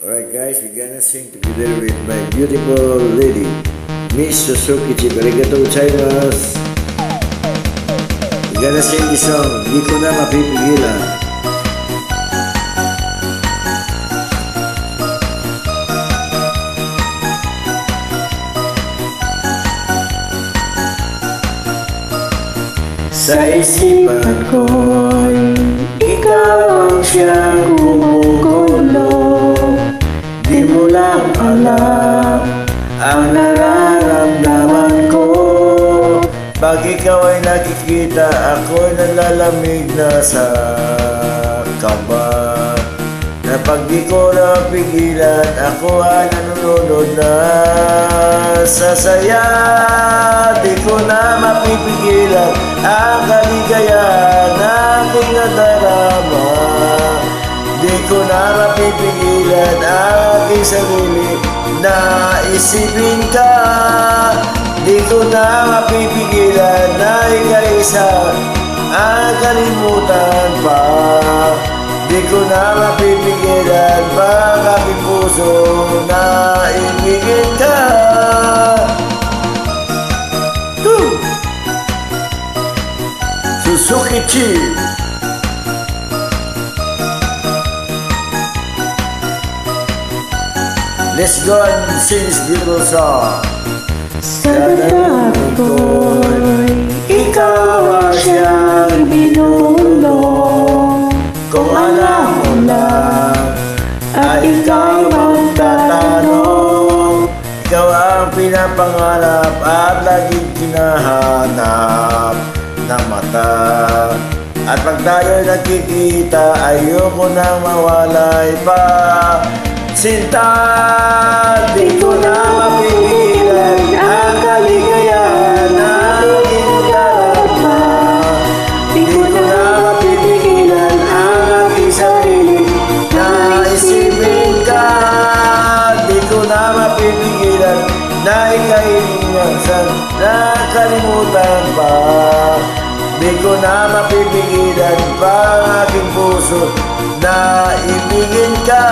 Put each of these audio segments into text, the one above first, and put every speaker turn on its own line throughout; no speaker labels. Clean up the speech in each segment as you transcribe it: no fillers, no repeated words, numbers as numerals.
Alright guys, we're gonna sing together with my beautiful lady, Miss Suzuki Chip. Arigatou gozaimasu. We're gonna sing this song, Di Ko Na Mapipigilan. Sa isipan ko'y ikaw ang siyang kumukulo. Di mo lang alam ang nararamdaman ko. Pag ikaw ay nakikita, ako'y nalalamig na sa kaba. Na pag di ko napigilan, ako ay nanunod na sa saya. Di ko na mapipigilan ang kaligayahan na aking nadarama. Di ko na mapipigilan ang aking sarili na isipin ka. Di ko na mapipigilan na ikaisa ang kalimutan pa. Di ko na mapipigilan pa ang aking puso na ibigin ka. Suzuki Chip. Let's go and sing this beautiful song.
Sa darating ko'y ikaw ang siyang binulong.
Kung alam mo lang at ikaw magtatanong, ikaw ang pinapangarap at laging kinahanap na mata. At pag tayo'y nagkikita, ayoko nang mawalay pa. Sinta, di ko na mapigilan ang kaligayahan na aking darama. Di ko na mapigilan ang aking sarili na isipin ka. Di ko na mapigilan na ikaingasan na kalimutan pa. Di ko na mapipigilan pa ang aking puso na ibigin ka.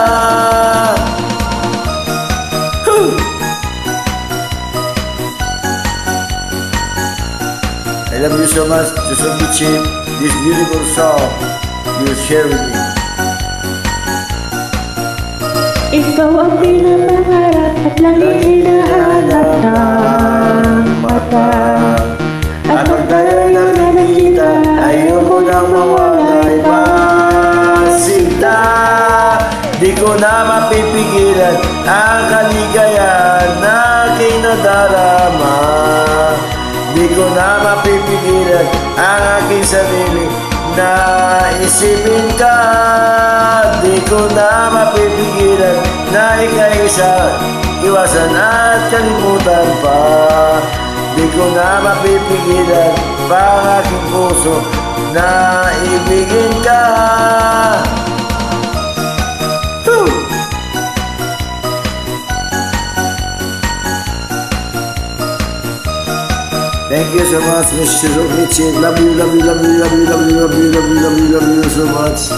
I love you so much, Suzuki Chip. This beautiful song you share with me.
Ikaw ang pinapangarap at laging hinahanap ng mata.
At pag tayo'y nakikita, ayoko nang mawalay pa. Sinta, di ko na mapipigilan ang kaligayahan na aking nadarama. Di ko na mapipigilan ang aking sarili na isipin ka. Di ko na mapipigilan na ikaisa, iwasan at kalimutan pa. Di ko na mapipigilan pa ang aking puso na ibigin ka. Thank you so much, Mr. Suzuki Chip. Love you, love you, love you, love you, love you, love you, love you, love you, love you so much.